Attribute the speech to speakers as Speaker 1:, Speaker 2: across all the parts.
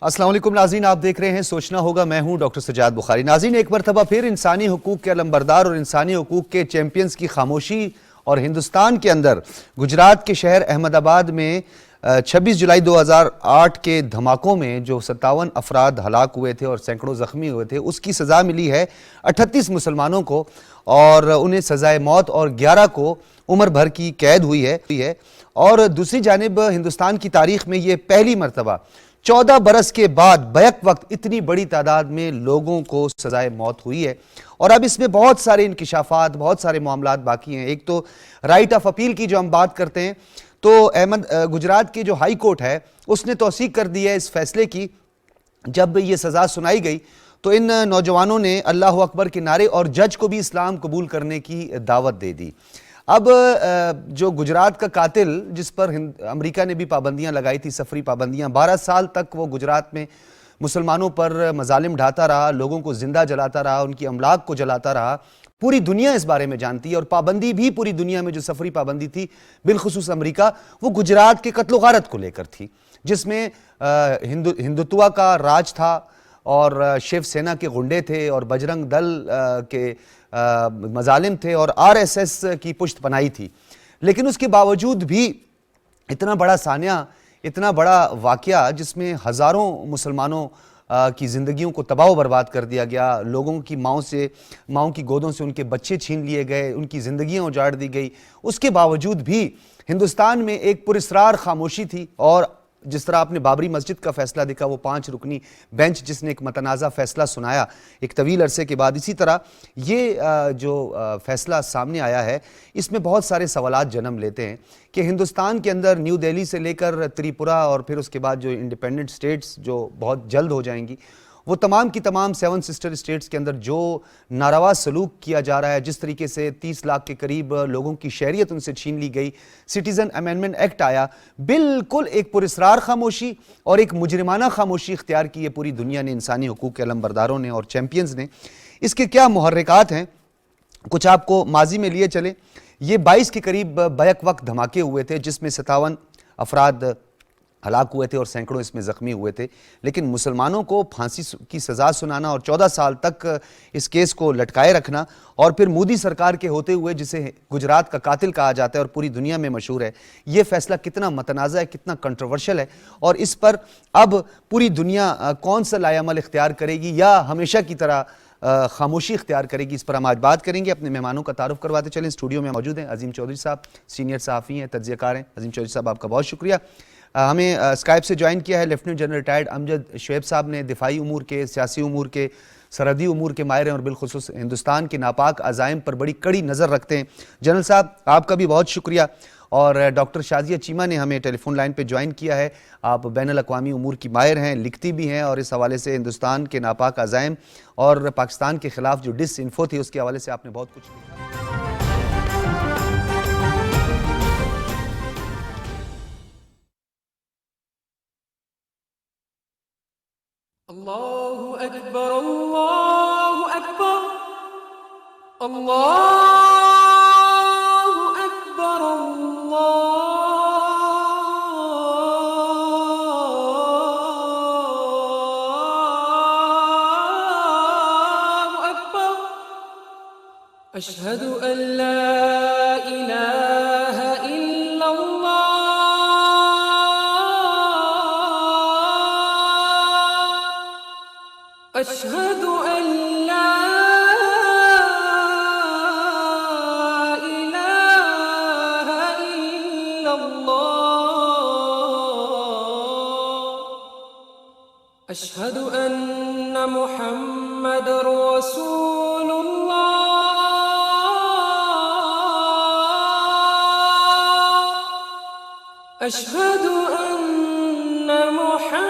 Speaker 1: अस्सलाम वालेकुम नाज़रीन, आप देख रहे हैं सोचना होगा। मैं हूं डॉक्टर सजाद बुखारी। नाज़रीन, एक मरतबा फिर इंसानी हुकूक के अलंबरदार और इंसानी हुकूक के चैंपियंस की खामोशी और हिंदुस्तान के अंदर गुजरात के शहर अहमदाबाद में 26 जुलाई 2008 के धमाकों में जो 57 अफराद हलाक हुए थे और सैकड़ों ज़ख्मी हुए थे, उसकी सज़ा मिली है 38 मुसलमानों को और उन्हें सज़ाए मौत और 11 को उम्र भर की कैद हुई है। और दूसरी जानिब हिंदुस्तान की तारीख में ये पहली मरतबा 14 बरस के बाद बैक वक्त इतनी बड़ी तादाद में लोगों को सजाए मौत हुई है। और अब इसमें बहुत सारे इंकिशाफात, बहुत सारे मामलात बाकी हैं। एक तो राइट ऑफ अपील की जो हम बात करते हैं, तो गुजरात की जो हाई कोर्ट है उसने तौसीक कर दी है इस फैसले की। जब ये सज़ा सुनाई गई तो इन नौजवानों ने अल्लाह अकबर के नारे और जज को भी इस्लाम कबूल करने की दावत दे दी। अब जो गुजरात का कातिल, जिस पर अमेरिका ने भी पाबंदियां लगाई थी, सफरी पाबंदियां, 12 साल तक वो गुजरात में मुसलमानों पर मजालिम ढाता रहा, लोगों को जिंदा जलाता रहा, उनकी अमलाक को जलाता रहा। पूरी दुनिया इस बारे में जानती है और पाबंदी भी पूरी दुनिया में जो सफरी पाबंदी थी, बिलखुसूस अमेरिका, वो गुजरात के कत्ल गारत को लेकर थी, जिसमें हिंदुत्व का राज था और शिवसेना के गुंडे थे और बजरंग दल के मजालिम थे और आरएसएस की पुश्त पनाही थी। लेकिन उसके बावजूद भी इतना बड़ा सानिया, इतना बड़ा वाकया जिसमें हज़ारों मुसलमानों की ज़िंदगियों को तबाह बर्बाद कर दिया गया, लोगों की माँओं की गोदों से उनके बच्चे छीन लिए गए, उनकी ज़िंदगियाँ उजाड़ दी गई, उसके बावजूद भी हिंदुस्तान में एक पुरस्रार खामोशी थी। और जिस तरह आपने बाबरी मस्जिद का फैसला देखा, वो 5 रुकनी बेंच जिसने एक मतनाज़ा फैसला सुनाया एक तवील अरसे के बाद, इसी तरह ये जो फैसला सामने आया है, इसमें बहुत सारे सवालात जन्म लेते हैं कि हिंदुस्तान के अंदर न्यू दिल्ली से लेकर त्रिपुरा और फिर उसके बाद जो इंडिपेंडेंट स्टेट्स जो बहुत जल्द हो जाएंगी, वो तमाम की तमाम 7 सिस्टर स्टेट्स के अंदर जो नारवा सलूक किया जा रहा है, जिस तरीके से 30 लाख के करीब लोगों की शहरियत उनसे छीन ली गई, सिटीज़न अमेंडमेंट एक्ट आया, बिल्कुल एक पुरस्रार खामोशी और एक मुजरिमाना खामोशी इख्तियार की है पूरी दुनिया ने, इंसानी हुकूक के अलंबरदारों ने और चैंपियंस ने। इसके क्या मुहर्रिकात हैं, कुछ आपको माजी में लिए चले। ये 22 के करीब बैक वक्त धमाके हुए थे, जिसमें 57 अफराद हलाक हुए थे और सैकड़ों इसमें ज़ख्मी हुए थे। लेकिन मुसलमानों को फांसी की सज़ा सुनाना और 14 साल तक इस केस को लटकाए रखना, और फिर मोदी सरकार के होते हुए, जिसे गुजरात का कातिल कहा जाता है और पूरी दुनिया में मशहूर है, ये फैसला कितना मतनाज़ा है, कितना कंट्रोवर्शियल है। और इस पर अब पूरी दुनिया कौन सा लायामल इख्तियार करेगी या हमेशा की तरह खामोशी इख्तियार करेगी, इस पर हम आज बात करेंगे। अपने मेहमानों का तारुफ करवाते चलें। स्टूडियो में मौजूद हैं अजीम चौधरी साहब, सीनियर सहाफ़ी हैं, तज्ज़ियाकार हैं। अजीम चौधरी साहब, आपका बहुत शुक्रिया। हमें स्काइप से ज्वाइन किया है lieutenant general retired Amjad Shoaib साहब ने, दिफाई उमूर के, सियासी उमूर के, सरहदी उमूर के माहिर हैं और बिलखुसूस हिंदुस्तान के नापाक अज़ाइम पर बड़ी कड़ी नज़र रखते हैं। जनरल साहब, आपका भी बहुत शुक्रिया। और डॉक्टर शाजिया चीमा ने हमें टेलीफोन लाइन पे ज्वाइन किया है। आप बैनुल अक़वामी उमूर की माहिर हैं, लिखती भी हैं और इस हवाले से हिंदुस्तान के नापाक अज़ाइम और पाकिस्तान के ख़िलाफ़ जो डिसइन्फो थी, उसके हवाले से आपने बहुत कुछ लिखा।
Speaker 2: अल्लाहु अकबर, अल्लाहु अकबर, अल्लाहु अकबर, अल्लाहु अकबर, अशहदु अल्ला इलाहा इल्लल्लाह, अशहदु अल्ला इलाहा इल्लल्लाह, अशहदु अन्ना मुहम्मदर रसूलुल्लाह, अशहदु अन्ना मुहम्मदर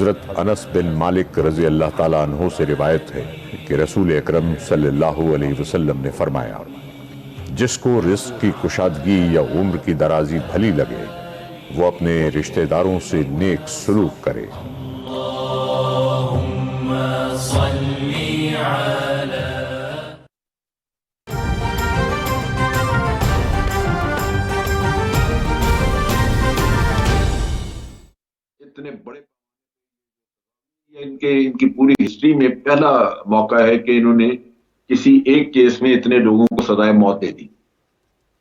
Speaker 3: हजरत अनस बिन मालिक रजी अल्लाह ताला अन्हो से रिवायत है कि रसूल अकरम सल्लल्लाहु अलैहि वसल्लम ने फरमाया, जिसको रिस्क की कुशादगी या उम्र की दराजी भली लगे वो अपने रिश्तेदारों से नेक सलूक करे।
Speaker 4: इतने बड़े इनकी पूरी हिस्ट्री में पहला मौका है कि इन्होंने किसी एक केस में इतने लोगों को सजाए मौत दे दी,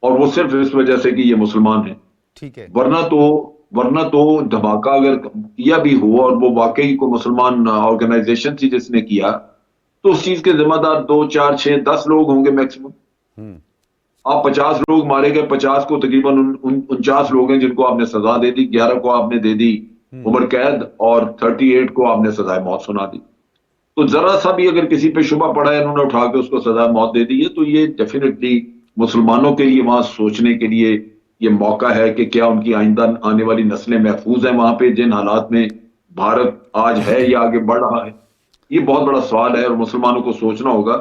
Speaker 4: और वो सिर्फ इस वजह से कि ये मुसलमान हैं।
Speaker 1: ठीक है।
Speaker 4: वरना तो धमाका अगर किया भी हुआ और वो वाकई को मुसलमान ऑर्गेनाइजेशन थी जिसने किया, तो उस चीज के जिम्मेदार 2, 4, 6, 10 लोग होंगे मैक्सिमम। आप 50 लोग मारे गए, 50 को तकरीबन 49 लोग हैं जिनको आपने सजा दे दी, 11 को आपने दे दी उम्र कैद, और 38 को आपने सजाए मौत सुना दी। तो जरा सा भी अगर किसी पे शुबा पड़ा है, इन्होंने उठा के उसको सजा मौत दे दी है, तो ये डेफिनेटली मुसलमानों के लिए वहां सोचने के लिए ये मौका है कि क्या उनकी आइंदा आने वाली नस्लें महफूज हैं वहां पे, जिन हालात में भारत आज है या आगे बढ़ रहा है। ये बहुत बड़ा सवाल है और मुसलमानों को सोचना होगा।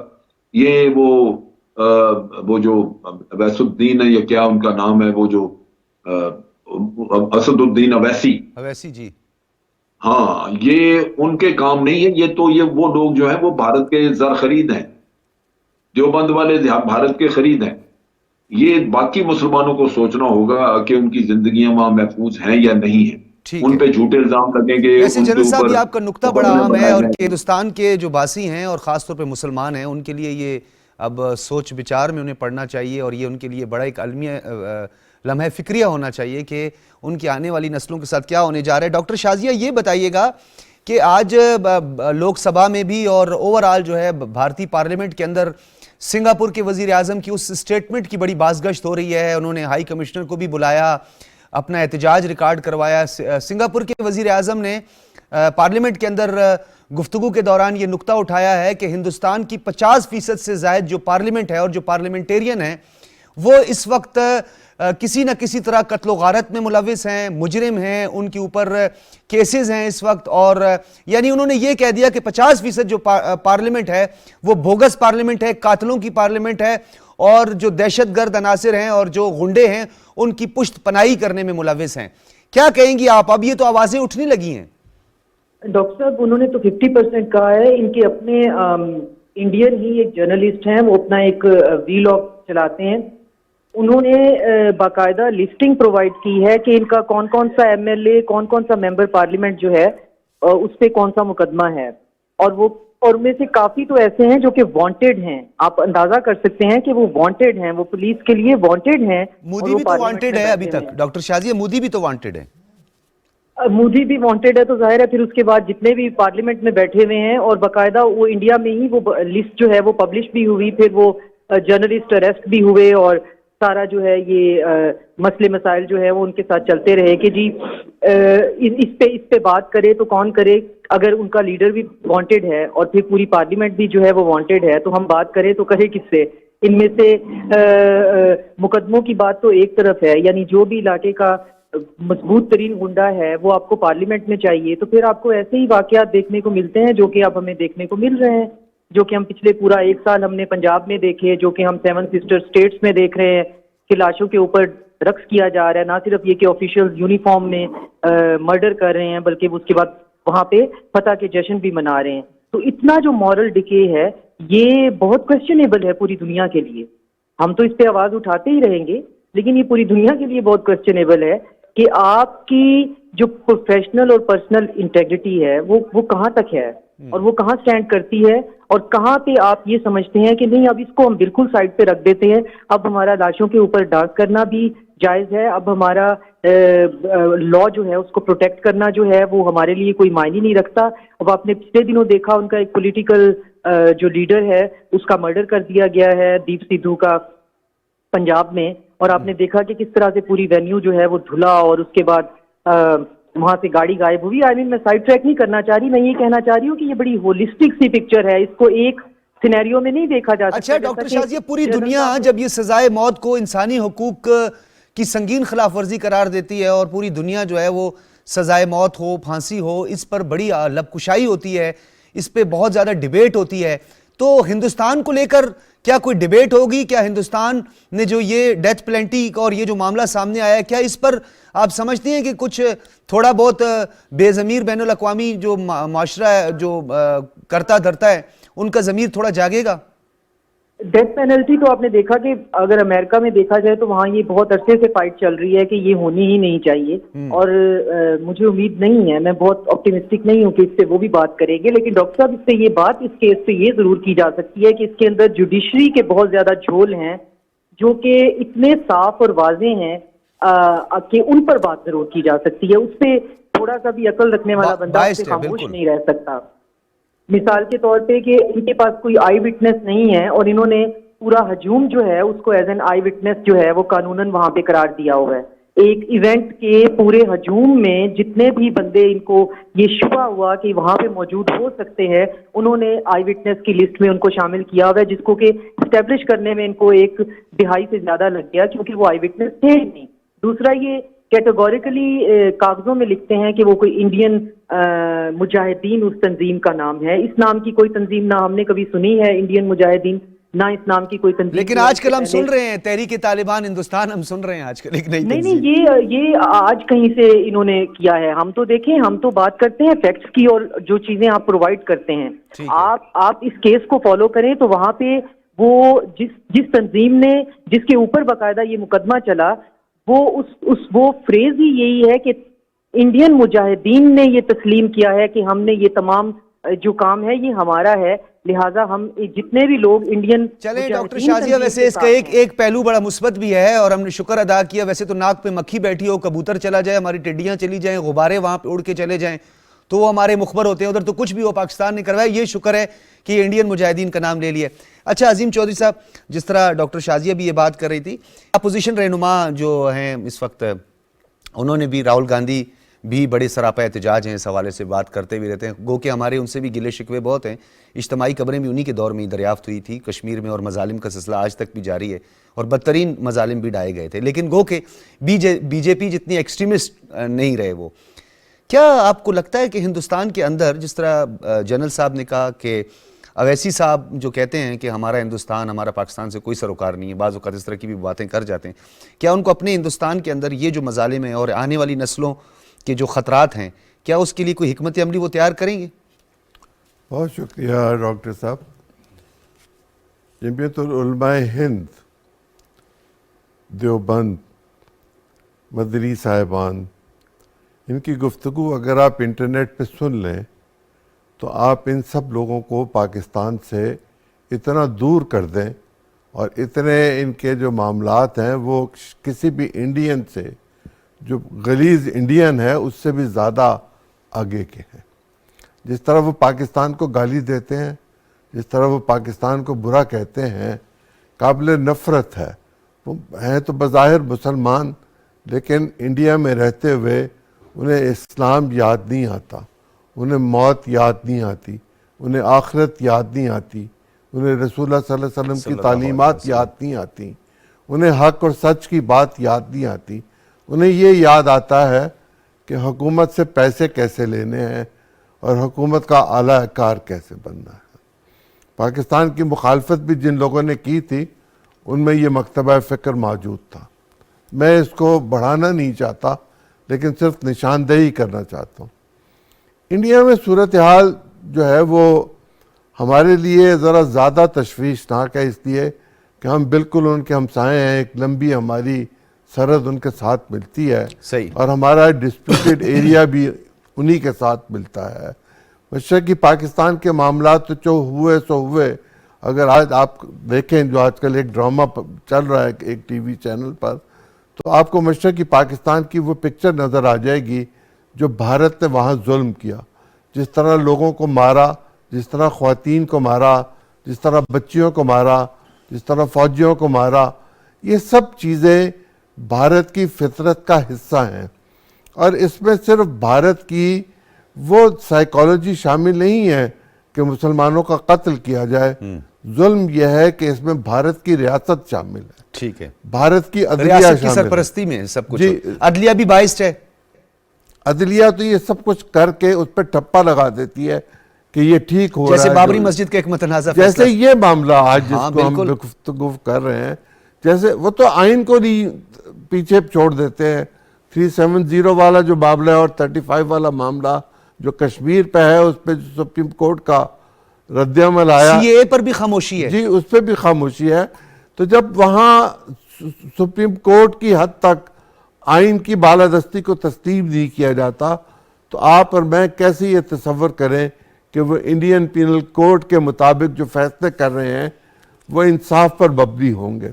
Speaker 4: ये वो जो अवैसुद्दीन है, या क्या उनका नाम है, वो जो असदुद्दीन अवैसी
Speaker 1: जी,
Speaker 4: हाँ, ये उनके काम नहीं है। ये वो लोग जो है वो भारत के जर खरीद हैं, देवबंद वाले भारत के खरीद हैं। ये बाकी मुसलमानों को सोचना होगा कि उनकी जिंदगियां वहां महफूज हैं या नहीं है। उन पे झूठे इल्जाम लगेंगे।
Speaker 1: वैसे जनरल साहब, ये आपका नुक्ता बड़ा अहम है, और हिंदुस्तान के जो वासी हैं और खासतौर पे मुसलमान हैं, उनके लिए ये अब सोच विचार में उन्हें पढ़ना चाहिए, और ये उनके लिए बड़ा एक अलमिया लम्हा फिक्रिया होना चाहिए कि उनकी आने वाली नस्लों के साथ क्या होने जा रहा है। डॉक्टर शाजिया, ये बताइएगा कि आज लोकसभा में भी और ओवरऑल जो है भारतीय पार्लियामेंट के अंदर सिंगापुर के वजीर आजम की उस स्टेटमेंट की बड़ी बाज़गश्त हो रही है। उन्होंने हाई कमिश्नर को भी बुलाया, अपना एहतजाज रिकॉर्ड करवाया। सिंगापुर के वजीर आजम ने पार्लियामेंट के अंदर गुफ्तगू के दौरान ये नुक्ता उठाया है कि हिंदुस्तान की 50% से ज़ायद जो पार्लियामेंट है और जो पार्लियामेंटेरियन है वो इस वक्त किसी न किसी तरह कत्लो गारत में मुलविस हैं, मुजरिम हैं, उनके ऊपर केसेस हैं इस वक्त। और यानी उन्होंने ये कह दिया कि 50% जो पार्लियामेंट है वो बोगस पार्लियामेंट है, कातलों की पार्लियामेंट है, और जो दहशतगर्द अनासिर हैं और जो गुंडे हैं उनकी पुश्त पनाही करने में मुलविस हैं। क्या कहेंगी आप? अब ये तो आवाजें उठने लगी हैं।
Speaker 5: डॉक्टर साहब, उन्होंने तो 50% कहा है। इनके अपने इंडियन ही एक जर्नलिस्ट हैं, वो अपना एक वीलॉग चलाते हैं। उन्होंने बाकायदा लिस्टिंग प्रोवाइड की है कि इनका कौन कौन सा एमएलए, कौन कौन सा मेंबर पार्लियामेंट जो है उस पे कौन सा मुकदमा है, और उनमें से काफी तो ऐसे हैं जो कि वांटेड हैं। आप अंदाजा कर सकते हैं कि वो वांटेड हैं, वो पुलिस के लिए वांटेड हैं।
Speaker 1: मोदी भी तो वांटेड है अभी तक। डॉक्टर शाजिया, मोदी भी तो वांटेड है।
Speaker 5: मोदी भी वांटेड है तो जाहिर है फिर उसके बाद जितने भी पार्लियामेंट में बैठे हुए हैं, और बाकायदा वो इंडिया में ही वो लिस्ट जो है वो पब्लिश भी हुई, फिर वो जर्नलिस्ट अरेस्ट भी हुए, और सारा जो है ये मसले मसाइल जो है वो उनके साथ चलते रहे कि जी इस पे बात करे तो कौन करे। अगर उनका लीडर भी वांटेड है और फिर पूरी पार्लियामेंट भी जो है वो वांटेड है, तो हम बात करें तो करें किससे? इनमें से मुकदमों की बात तो एक तरफ है, यानी जो भी इलाके का मजबूत तरीन गुंडा है वो आपको पार्लियामेंट में चाहिए, तो फिर आपको ऐसे ही वाकयात देखने को मिलते हैं जो कि अब हमें देखने को मिल रहे हैं, जो कि हम पिछले पूरा 1 साल हमने पंजाब में देखे, जो कि हम 7 सिस्टर स्टेट्स में देख रहे हैं कि लाशों के ऊपर रक्स किया जा रहा है। ना सिर्फ ये कि ऑफिशियल यूनिफॉर्म में मर्डर कर रहे हैं, बल्कि उसके बाद वहां पे फतह के जश्न भी मना रहे हैं। तो इतना जो मॉरल डिके है ये बहुत क्वेश्चनेबल है पूरी दुनिया के लिए। हम तो इस पे आवाज उठाते ही रहेंगे, लेकिन ये पूरी दुनिया के लिए बहुत क्वेश्चनेबल है कि आपकी जो प्रोफेशनल और पर्सनल इंटेग्रिटी है वो कहाँ तक है, और वो कहाँ स्टैंड करती है, और कहाँ पे आप ये समझते हैं कि नहीं अब इसको हम बिल्कुल साइड पे रख देते हैं, अब हमारा लाशों के ऊपर डांस करना भी जायज है, अब हमारा लॉ जो है उसको प्रोटेक्ट करना जो है वो हमारे लिए कोई मायने नहीं रखता। अब आपने पिछले दिनों देखा उनका एक पॉलिटिकल जो लीडर है उसका मर्डर कर दिया गया है, दीप सिद्धू का, पंजाब में, और आपने देखा कि किस तरह से पूरी वेन्यू जो है वो धुला, और उसके बाद वहां से गाड़ी गायब हुई। आई मीन मैं साइड ट्रैक नहीं करना चाह रही, मैं ये कहना चाह रही हूँ कि ये बड़ी होलिस्टिक सी पिक्चर है, इसको एक सिनेरियो में नहीं देखा जा सकता।
Speaker 1: अच्छा डॉक्टर शाजिया, पूरी दुनिया जब ये सजाए मौत को इंसानी हुकूक की संगीन खिलाफ वर्जी करार देती है और पूरी दुनिया जो है वो सजाए मौत हो, फांसी हो, इस पर बड़ी लबकुशाई होती है, इस पे बहुत ज़्यादा डिबेट होती है। तो हिंदुस्तान को लेकर क्या कोई डिबेट होगी? क्या हिंदुस्तान ने जो ये डेथ पेनल्टी और ये जो मामला सामने आया है, क्या इस पर आप समझती हैं कि कुछ थोड़ा बहुत बेज़मीर बैनुल अक़वामी जो माशरा है, जो करता धरता है, उनका ज़मीर थोड़ा जागेगा?
Speaker 5: डेथ पेनल्टी तो आपने देखा कि अगर अमेरिका में देखा जाए तो वहाँ ये बहुत अरसे से फाइट चल रही है कि ये होनी ही नहीं चाहिए। और मुझे उम्मीद नहीं है, मैं बहुत ऑप्टिमिस्टिक नहीं हूँ कि इससे वो भी बात करेंगे, लेकिन डॉक्टर साहब इससे ये बात इस केस पे ये जरूर की जा सकती है कि इसके अंदर जुडिशरी के बहुत ज्यादा झोल हैं जो कि इतने साफ और वाजे हैं कि उन पर बात जरूर की जा सकती है। उस पर थोड़ा सा भी अकल रखने वाला बंदा उससे खामोश नहीं रह सकता। मिसाल के तौर पे कि इनके पास कोई आई विटनेस नहीं है और इन्होंने पूरा हजूम जो है उसको एज एन आई विटनेस जो है वो कानूनन वहां पे करार दिया हुआ है। एक इवेंट के पूरे हजूम में जितने भी बंदे इनको ये शुबा हुआ कि वहां पे मौजूद हो सकते हैं, उन्होंने आई विटनेस की लिस्ट में उनको शामिल किया हुआ है, जिसको कि स्टैब्लिश करने में इनको 1 दिहाई से ज्यादा लग गया क्योंकि वो आई विटनेस थे ही नहीं। दूसरा, ये कैटेगोरिकली कागजों में लिखते हैं कि वो कोई इंडियन मुजाहिदीन उस तंजीम का नाम है। इस नाम की कोई तंजीम ना हमने कभी सुनी है, इंडियन मुजाहिदीन, ना इस नाम की कोई तंजीम।
Speaker 1: लेकिन आजकल हम सुन रहे हैं तहरीक-ए-तालिबान हिंदुस्तान, हम सुन रहे हैं आजकल एक नई
Speaker 5: नहीं, ये आज कहीं से इन्होंने किया है। हम तो देखें, हम तो बात करते हैं फैक्ट्स की और जो चीजें आप प्रोवाइड करते हैं। आप इस केस को फॉलो करें तो वहां पे वो जिस तंजीम ने, जिसके ऊपर बाकायदा ये मुकदमा चला, वो फ्रेज ही यही है कि इंडियन मुजाहिदीन ने ये तस्लीम किया है कि हमने ये तमाम जो काम है ये हमारा है, लिहाजा हम जितने भी लोग इंडियन।
Speaker 1: चले डॉक्टर शाजिया, वैसे इसका एक पहलू बड़ा मुस्बत भी है और हमने शुक्र अदा किया। वैसे तो नाक पे मक्खी बैठी हो, कबूतर चला जाए, हमारी टिड्डियां चली जाएं, गुब्बारे वहां पे उड़ के चले जाएं तो वो हमारे मुखबर होते हैं। उधर तो कुछ भी हो पाकिस्तान ने करवाया, ये शुक्र है कि इंडियन मुजाहिदीन का नाम ले लिया। अच्छा अजीम चौधरी साहब, जिस तरह डॉक्टर शाजिया भी ये बात कर रही थी, अपोजिशन रहनुमा जो हैं इस वक्त, उन्होंने भी, राहुल गांधी भी बड़े सरापा एहतजाज हैं, इस हवाले से बात करते भी रहते हैं। गो कि हमारे उनसे भी गिले शिकवे बहुत हैं। इज्तमाई खबरें भी उन्हीं के दौर में ही दरियाफ्त हुई थी कश्मीर में, और मजालिम का सिलसिला आज तक भी जारी है और बदतरीन मजालिम भी डाए गए थे। लेकिन गो कि बीजेपी जितनी एक्सट्रीमिस्ट नहीं रहे वो। क्या आपको लगता है कि हिंदुस्तान के अंदर, जिस तरह जनरल साहब ने कहा कि अवैसी साहब जो कहते हैं कि हमारा हिंदुस्तान, हमारा पाकिस्तान से कोई सरोकार नहीं है, बाज़ औक़ात इस तरह की भी बातें कर जाते हैं, क्या उनको अपने हिंदुस्तान के अंदर ये जो मजालिम है और आने वाली नस्लों के जो ख़तरात हैं, क्या उसके लिए कोई हिकमत अमली वो तैयार करेंगे?
Speaker 6: बहुत शुक्रिया डॉक्टर साहब। जमीयतुल उलमाए हिंद, देवबंद, मदरी साहिबान, इनकी गुफ्तगू अगर आप इंटरनेट पे सुन लें तो आप इन सब लोगों को पाकिस्तान से इतना दूर कर दें और इतने इनके जो मामलात हैं वो किसी भी इंडियन से, जो गलीज़ इंडियन है, उससे भी ज़्यादा आगे के हैं। जिस तरह वो पाकिस्तान को गाली देते हैं, जिस तरह वो पाकिस्तान को बुरा कहते हैं, काबिल नफ़रत है। वो हैं तो बज़ाहिर मुसलमान, लेकिन इंडिया में रहते हुए उन्हें इस्लाम याद नहीं आता, उन्हें मौत याद नहीं आती, उन्हें आखिरत याद नहीं आती, उन्हें रसूलुल्लाह सल्लल्लाहु अलैहि वसल्लम की तालीमात याद नहीं आती, उन्हें हक़ और सच की बात याद नहीं आती। उन्हें ये याद आता है कि हुकूमत से पैसे कैसे लेने हैं और हुकूमत का आला कार कैसे बनना है। पाकिस्तान की मुखालफत भी जिन लोगों ने की थी, उनमें ये मकतबा फ़िक्र मौजूद था। मैं इसको बढ़ाना नहीं चाहता, लेकिन सिर्फ निशानदेही करना चाहता हूँ। इंडिया में सूरत हाल जो है वो हमारे लिए ज़रा ज़्यादा तशवीशनाक है, इसलिए कि हम बिल्कुल उनके हमसाए हैं। एक लंबी हमारी सरहद उनके साथ मिलती है,
Speaker 1: सही,
Speaker 6: और हमारा डिस्प्यूटेड एरिया भी उन्हीं के साथ मिलता है। मशरक़ी पाकिस्तान के मामला तो जो हुए सो हुए। अगर आज आप देखें जो आजकल एक ड्रामा चल रहा है एक टीवी चैनल पर, तो आपको मशरक़ी पाकिस्तान की वो पिक्चर नज़र आ जाएगी जो भारत ने वहाँ जुल्म किया, जिस तरह लोगों को मारा, जिस तरह ख़वातीन को मारा, जिस तरह बच्चियों को मारा, जिस तरह फ़ौजियों को मारा। ये सब चीज़ें भारत की फितरत का हिस्सा हैं, और इसमें सिर्फ भारत की वो साइकोलॉजी शामिल नहीं है कि मुसलमानों का कत्ल किया जाए। जुल्म यह है कि इसमें भारत की रियासत शामिल है,
Speaker 1: ठीक है,
Speaker 6: भारत की अदलिया
Speaker 1: रियासत की
Speaker 6: शामिल
Speaker 1: सरपरस्ती में सब कुछ
Speaker 6: जी।
Speaker 1: अदलिया भी बाइस्ड है,
Speaker 6: अदलिया तो ये सब कुछ करके उस पर ठप्पा लगा देती है कि ये ठीक हो रहा है।
Speaker 1: जैसे बाबरी मस्जिद का एक मतनाज़ा
Speaker 6: जैसे ये मामला आज
Speaker 1: हाँ,
Speaker 6: जिसको हम
Speaker 1: बिल्कुल।
Speaker 6: गुफ्तगू कर रहे हैं, जैसे वो तो आइन को नहीं पीछे छोड़ देते हैं। 370 वाला जो मामला है और 35 वाला मामला जो कश्मीर पे है, उस पर सुप्रीम कोर्ट का रद्दअमल आया,
Speaker 1: सीएए पर भी खामोशी है।
Speaker 6: जी उस पर भी खामोशी है। तो जब वहाँ सुप्रीम कोर्ट की हद तक आइन की बालादस्ती को तस्लीम नहीं किया जाता, तो आप और मैं कैसे ये तसव्वुर करें कि वो इंडियन पीनल कोड के मुताबिक जो फैसले कर रहे हैं वो इंसाफ पर मबनी होंगे।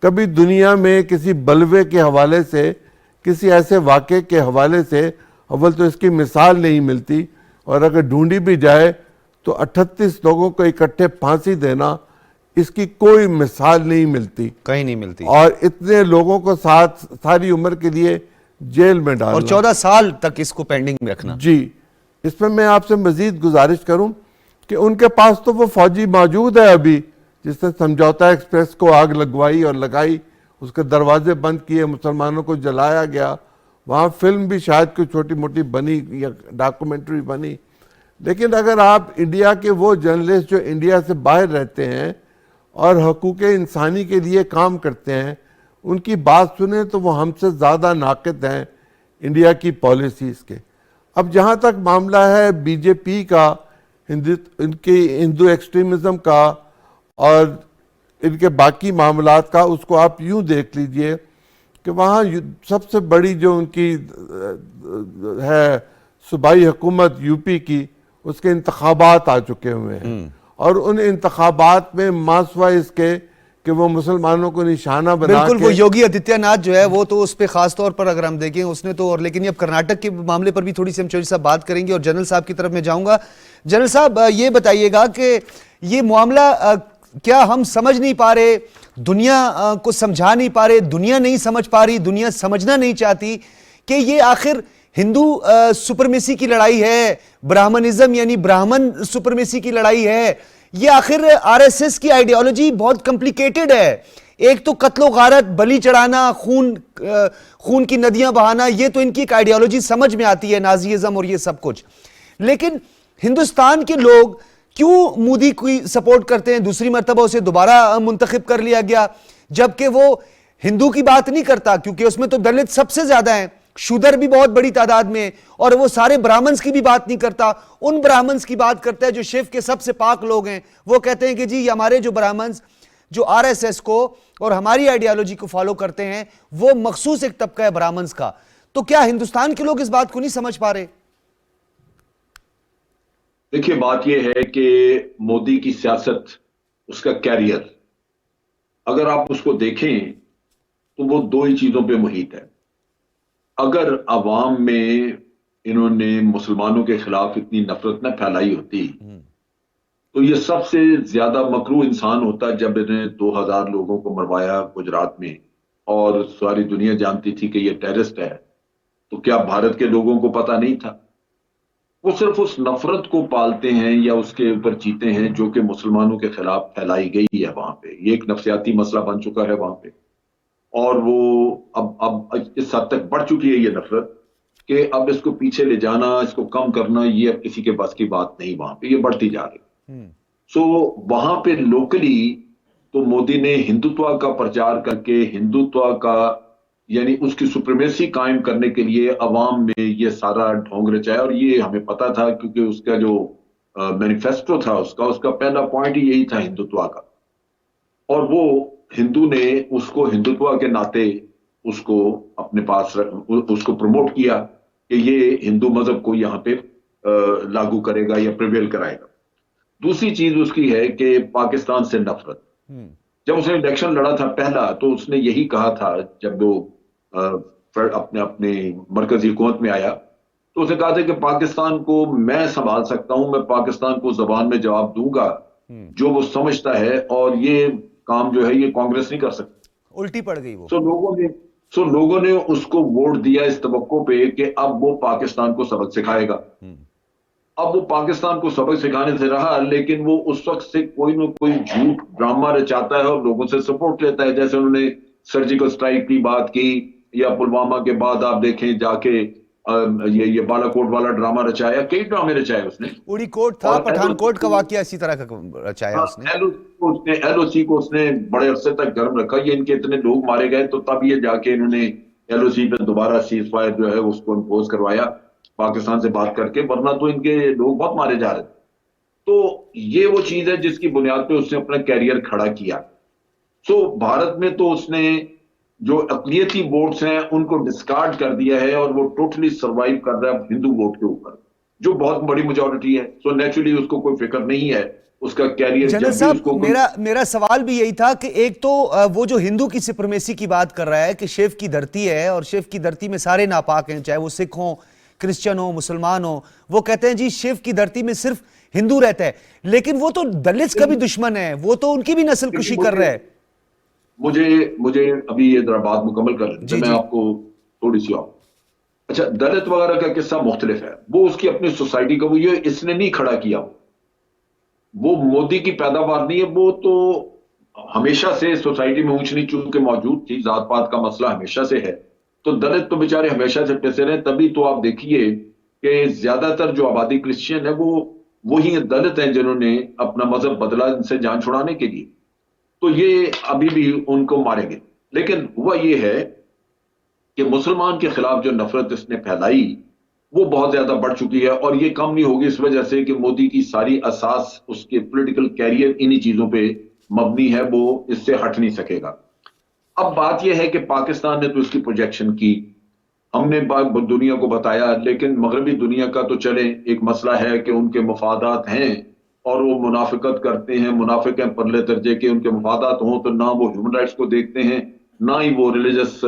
Speaker 6: कभी दुनिया में किसी बलवे के हवाले से, किसी ऐसे वाक़े के हवाले से अव्वल तो इसकी मिसाल नहीं मिलती, और अगर ढूंढी भी जाए तो 38 लोगों को इकट्ठे फांसी देना, इसकी कोई मिसाल नहीं मिलती,
Speaker 1: कहीं नहीं मिलती।
Speaker 6: और इतने लोगों को साथ सारी उम्र के लिए जेल में डालना
Speaker 1: और 14 साल तक इसको पेंडिंग में रखना।
Speaker 6: जी, इसमें मैं आपसे मजीद गुजारिश करूं कि उनके पास तो वो फौजी मौजूद है अभी, जिसने समझौता एक्सप्रेस को आग लगवाई और लगाई, उसके दरवाजे बंद किए, मुसलमानों को जलाया गया, वहाँ फिल्म भी शायद कोई छोटी मोटी बनी या डॉक्यूमेंट्री बनी। लेकिन अगर आप इंडिया के वो जर्नलिस्ट जो इंडिया से बाहर रहते हैं और हकूक़ इंसानी के लिए काम करते हैं, उनकी बात सुने तो वो हमसे ज़्यादा नाक़िद हैं इंडिया की पॉलिसीज़ के। अब जहाँ तक मामला है बीजेपी का, इनके हिंदू एक्सट्रीमिज़म का और इनके बाकी मामलात का, उसको आप यूँ देख लीजिए कि वहाँ सबसे बड़ी जो उनकी है सूबाई हुकूमत यूपी की, उसके इंतखाबात आ चुके हुए हैं, और उन इंतखाबात में मासवा इसके कि वो मुसलमानों को निशाना बना
Speaker 1: बिल्कुल
Speaker 6: के,
Speaker 1: वो योगी आदित्यनाथ जो है वो तो उस पर खास तौर पर अगर हम देखें उसने तो, और लेकिन अब कर्नाटक के मामले पर भी थोड़ी सी हम चौधरी साहब बात करेंगे, और जनरल साहब की तरफ में जाऊंगा। जनरल साहब ये बताइएगा कि ये मामला क्या हम समझ नहीं पा रहे, दुनिया को समझा नहीं पा रहे, दुनिया नहीं समझ पा रही, दुनिया समझना नहीं चाहती कि ये आखिर हिंदू सुपरमेसी की लड़ाई है, ब्राह्मणिज्म यानी ब्राह्मण सुपरमेसी की लड़ाई है, ये आखिर आरएसएस की आइडियोलॉजी बहुत कॉम्प्लिकेटेड है। एक तो कत्लो गारत, बलि चढ़ाना, खून की नदियां बहाना, ये तो इनकी एक आइडियोलॉजी समझ में आती है, नाजीइज्म और ये सब कुछ। लेकिन हिंदुस्तान के लोग क्यों मोदी की सपोर्ट करते हैं? दूसरी मर्तबा उसे दोबारा मुंतखब कर लिया गया, जबकि वो हिंदू की बात नहीं करता, क्योंकि उसमें तो दलित सबसे ज्यादा हैं, शूदर भी बहुत बड़ी तादाद में, और वो सारे ब्राह्मण्स की भी बात नहीं करता, उन ब्राह्मण्स की बात करता है जो शिव के सबसे पाक लोग हैं। वो कहते हैं कि जी हमारे जो ब्राह्मण्स जो आरएसएस को और हमारी आइडियोलॉजी को फॉलो करते हैं, वो मखसूस एक तबका है ब्राह्मण्स का। तो क्या हिंदुस्तान के लोग इस बात को नहीं समझ पा रहे?
Speaker 4: देखिए, बात यह है कि मोदी की सियासत, उसका कैरियर, अगर आप उसको देखें तो वो दो ही चीजों पे मुहित है। अगर अवाम में इन्होंने मुसलमानों के खिलाफ इतनी नफरत न फैलाई होती तो ये सबसे ज्यादा मकरूह इंसान होता जब इन्हें 2000 लोगों को मरवाया गुजरात में, और सारी दुनिया जानती थी कि ये टेररिस्ट है। तो क्या भारत के लोगों को पता नहीं था? वो सिर्फ उस नफरत को पालते हैं या उसके ऊपर जीते हैं जो कि मुसलमानों के खिलाफ फैलाई गई है वहां पे। ये एक नफसियाती मसला बन चुका है वहां पे, और वो अब इस हद तक बढ़ चुकी है ये नफरत कि अब इसको पीछे ले जाना, इसको कम करना, ये अब किसी के बस की बात नहीं। वहां पे ये बढ़ती जा रही। सो वहां पे लोकली तो मोदी ने हिंदुत्व का प्रचार करके, हिंदुत्व का यानी उसकी सुप्रीमेसी कायम करने के लिए अवाम में ये सारा ढोंग रचाया। और ये हमें पता था क्योंकि उसका जो मैनिफेस्टो था, उसका पहला पॉइंट ही यही था, हिंदुत्व का। और वो हिंदू ने उसको हिंदुत्व के नाते उसको अपने पास उसको प्रमोट किया कि ये हिंदू मजहब को यहाँ पे लागू करेगा या प्रिवेल कराएगा। दूसरी चीज उसकी है कि पाकिस्तान से नफरत। जब उसने इलेक्शन लड़ा था पहला, तो उसने यही कहा था, जब वो अपने मरकजी हुकूमत में आया, तो उसने कहा था कि पाकिस्तान को मैं संभाल सकता हूं, मैं पाकिस्तान को जबान में जवाब दूंगा जो वो समझता है, और ये काम जो है ये कांग्रेस नहीं कर सकती।
Speaker 1: उल्टी पड़ गई वो।
Speaker 4: सो लोगों ने उसको वोट दिया इस तवक्को पे कि अब वो पाकिस्तान को सबक सिखाएगा। अब वो पाकिस्तान को सबक सिखाने से रहा, लेकिन वो उस वक्त से कोई ना कोई झूठ ड्रामा रचाता है और लोगों से सपोर्ट लेता है। जैसे उन्होंने सर्जिकल स्ट्राइक की बात की, या पुलवामा के बाद आप देखें जाके ये बालाकोट वाला ड्रामा रचाया, कई ड्रामे रचाए उसने।
Speaker 1: उड़ी कोट था,
Speaker 4: और
Speaker 1: पठानकोट का
Speaker 4: LOC
Speaker 1: वाकया इसी तरह का रचाया उसने।
Speaker 4: LOC को उसने बड़े अरसे तक गर्म रखा। ये इनके इतने लोग मारे गए तो तब ये जाके इन्होंने LOC पे दोबारा सीज फायर जो है उसको इम्पोज करवाया पाकिस्तान से बात करके, वरना तो इनके लोग बहुत मारे जा रहे थे। तो ये वो चीज है जिसकी बुनियाद पे उसने अपना कैरियर खड़ा किया। सो भारत में तो उसने जो अक़लियती वोट्स हैं उनको डिस्कार्ड कर दिया है और वो टोटली सरवाइव कर रहा है हिंदू वोट के ऊपर, जो बहुत बड़ी मेजॉरिटी है। सो नेचुरली उसको कोई फिक्र नहीं है उसका कैरियर।
Speaker 1: जनरल साहब, मेरा सवाल भी यही था कि एक तो वो जो हिंदू की सुप्रीमेसी की बात कर रहा है कि शेफ की धरती है और शेफ की धरती में सारे नापाक हैं, चाहे वो सिख हो, क्रिश्चियन हो, मुसलमान हो। वो कहते हैं जी शेफ की धरती में सिर्फ हिंदू रहता है, लेकिन वो तो दलित का भी दुश्मन है, वो तो उनकी भी नस्ल कुशी कर रहा है।
Speaker 4: मुझे अभी ये जरा बात मुकम्मल कर लें, मैं आपको थोड़ी सी और अच्छा, दलित वगैरह का किस्सा मुख्तलिफ है। वो उसकी अपनी सोसाइटी का, वो ये इसने नहीं खड़ा किया, वो मोदी की पैदावार नहीं है। वो तो हमेशा से सोसाइटी में ऊंच नीच के मौजूद थी, जात पात का मसला हमेशा से है। तो दलित तो बेचारे हमेशा से पिसे रहे। तभी तो आप देखिए कि ज्यादातर जो आबादी क्रिश्चियन है वो वही दलित हैं जिन्होंने अपना मजहब बदला इनसे जान छुड़ाने के लिए। तो ये अभी भी उनको मारेंगे। लेकिन हुआ ये है कि मुसलमान के खिलाफ जो नफरत इसने फैलाई वो बहुत ज्यादा बढ़ चुकी है और ये कम नहीं होगी इस वजह से कि मोदी की सारी असास, उसके पॉलिटिकल कैरियर इन्हीं चीजों पे मबनी है, वो इससे हट नहीं सकेगा। अब बात यह है कि पाकिस्तान ने तो इसकी प्रोजेक्शन की, हमने दुनिया को बताया, लेकिन मगरबी दुनिया का तो चले एक मसला है कि उनके मफादात हैं और वो मुनाफिकत करते हैं, मुनाफिक हैं परले दर्जे के। उनके मफादात हों तो ना वो ह्यूमन राइट्स को देखते हैं, ना ही वो रिलीजियस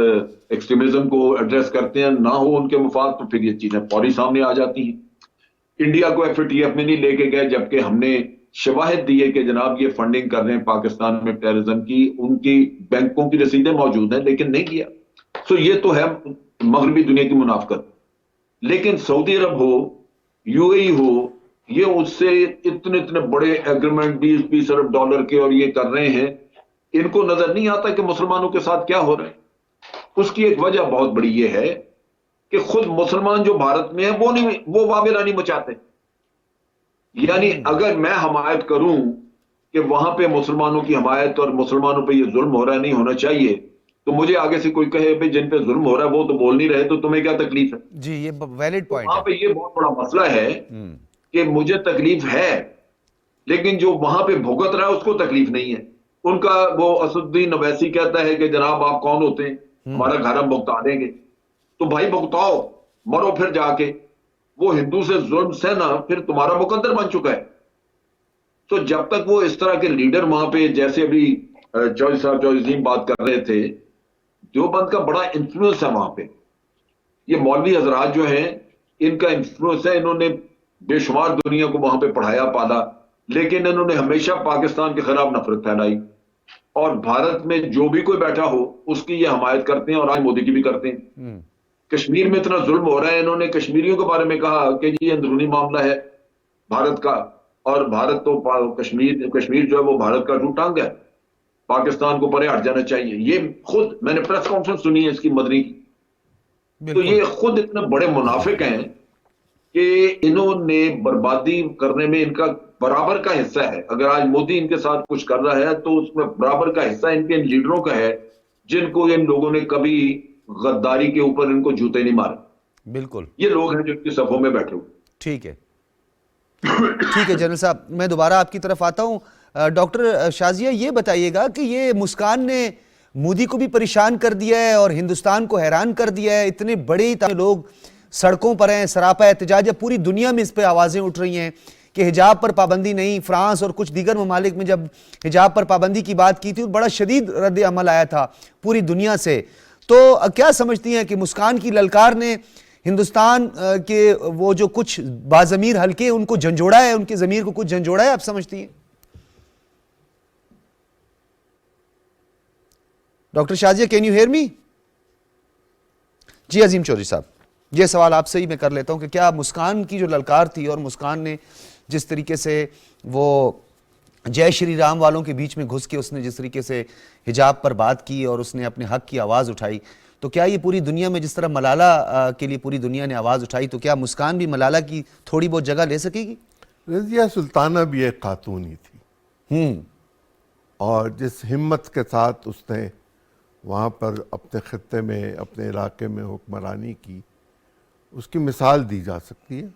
Speaker 4: एक्सट्रीमिज्म को एड्रेस करते हैं, ना हो उनके मफाद, तो फिर ये चीजें फौरी सामने आ जाती हैं। इंडिया को FATF में नहीं लेके गए, जबकि हमने शवाहिद दिए कि जनाब ये फंडिंग कर रहे हैं पाकिस्तान में टेररिज्म की, उनकी बैंकों की रसीदें मौजूद हैं, लेकिन नहीं किया। तो ये तो है मगरबी दुनिया की मुनाफिकत। लेकिन सऊदी अरब हो, UAE हो, ये उससे इतने इतने बड़े एग्रीमेंट $20-20 अरब के और ये कर रहे हैं, इनको नजर नहीं आता कि मुसलमानों के साथ क्या हो रहा है। उसकी एक वजह बहुत बड़ी ये है कि खुद मुसलमान जो भारत में है वो वावेला नहीं मचाते। यानी अगर मैं हमायत करूं कि वहां पे मुसलमानों की हमायत और मुसलमानों पे ये जुल्म हो रहा है, नहीं होना चाहिए, तो मुझे आगे से कोई कहे भाई जिन पे जुल्म हो रहा है वो तो बोल नहीं रहे, तो तुम्हें क्या तकलीफ है?
Speaker 1: जी, ये वैलिड पॉइंट
Speaker 4: वहां पे ये बहुत बड़ा मसला है कि मुझे तकलीफ है, लेकिन जो वहां पे भुगत रहा है उसको तकलीफ नहीं है। उनका वो असदुद्दीन अवैसी कहता है कि जनाब आप कौन होते हैं, हमारा घर हम भुगता देंगे। तो भाई भुगताओ, मरो फिर जाके। वो हिंदू से जुल्म से ना फिर तुम्हारा मुकद्दर बन चुका है। तो जब तक वो इस तरह के लीडर वहां पे, जैसे अभी चौधरी बात कर रहे थे, देवबंद का बड़ा इंफ्लुएंस है वहां पे। ये मौलवी हजरात जो हैं इनका इंफ्लुएंस है, इन्होंने बेशुमार दुनिया को वहां पे पढ़ाया पाला, लेकिन इन्होंने हमेशा पाकिस्तान के खिलाफ नफरत फैलाई और भारत में जो भी कोई बैठा हो उसकी ये हमायत करते हैं और आज मोदी की भी करते हैं। कश्मीर में इतना जुल्म हो रहा है, इन्होंने कश्मीरियों के बारे में कहा कि ये अंदरूनी मामला है भारत का, और भारत तो कश्मीर जो है वो भारत का टूट टांग है, पाकिस्तान को परे हट जाना चाहिए। ये खुद मैंने प्रेस कॉन्फ्रेंस सुनी है इसकी मदनी की। तो ये खुद इतने बड़े मुनाफिक हैं कि इन्होंने बर्बादी करने में इनका बराबर का हिस्सा है। अगर आज मोदी इनके साथ कुछ कर रहा है तो उसमें बराबर का हिस्सा इनके इन लीडरों का है, जिनको इन लोगों ने कभी गद्दारी के ऊपर इनको जूते नहीं मारे।
Speaker 1: बिल्कुल,
Speaker 4: ये लोग हैं जो इनकी सफों में बैठे हुए।
Speaker 1: ठीक है, ठीक है जनरल साहब, मैं दोबारा आपकी तरफ आता हूं। डॉक्टर शाजिया, ये बताइएगा कि ये मुस्कान ने मोदी को भी परेशान कर दिया है और हिंदुस्तान को हैरान कर दिया है। इतने बड़े लोग सड़कों पर हैं, सरापा एहतजाज है, पूरी दुनिया में इस पर आवाज़ें उठ रही हैं कि हिजाब पर पाबंदी नहीं। फ्रांस और कुछ दीगर ममालिक में जब हिजाब पर पाबंदी की बात की थी बड़ा शदीद रद्द अमल आया था पूरी दुनिया से। तो क्या समझती हैं कि मुस्कान की ललकार ने हिंदुस्तान के वो जो कुछ बाज़मीर हल्के उनको झंझोड़ा है, उनकी ज़मीर को कुछ झंझोड़ा है, आप समझती हैं? Doctor Shazia, can you hear me? जी अजीम चौधरी साहब, ये सवाल आपसे ही मैं कर लेता हूं कि क्या मुस्कान की जो ललकार थी और मुस्कान ने जिस तरीके से वो जय श्री राम वालों के बीच में घुस के उसने जिस तरीके से हिजाब पर बात की और उसने अपने हक की आवाज़ उठाई, तो क्या ये पूरी दुनिया में जिस तरह मलाला के लिए पूरी दुनिया ने आवाज़ उठाई, तो क्या मुस्कान भी मलाला की थोड़ी बहुत जगह ले सकेगी?
Speaker 6: रज़िया सुल्ताना भी एक खातून ही थी और जिस हिम्मत के साथ उसने वहाँ पर अपने खत्ते में, अपने इलाके में हुक्मरानी की, उसकी मिसाल दी जा सकती है,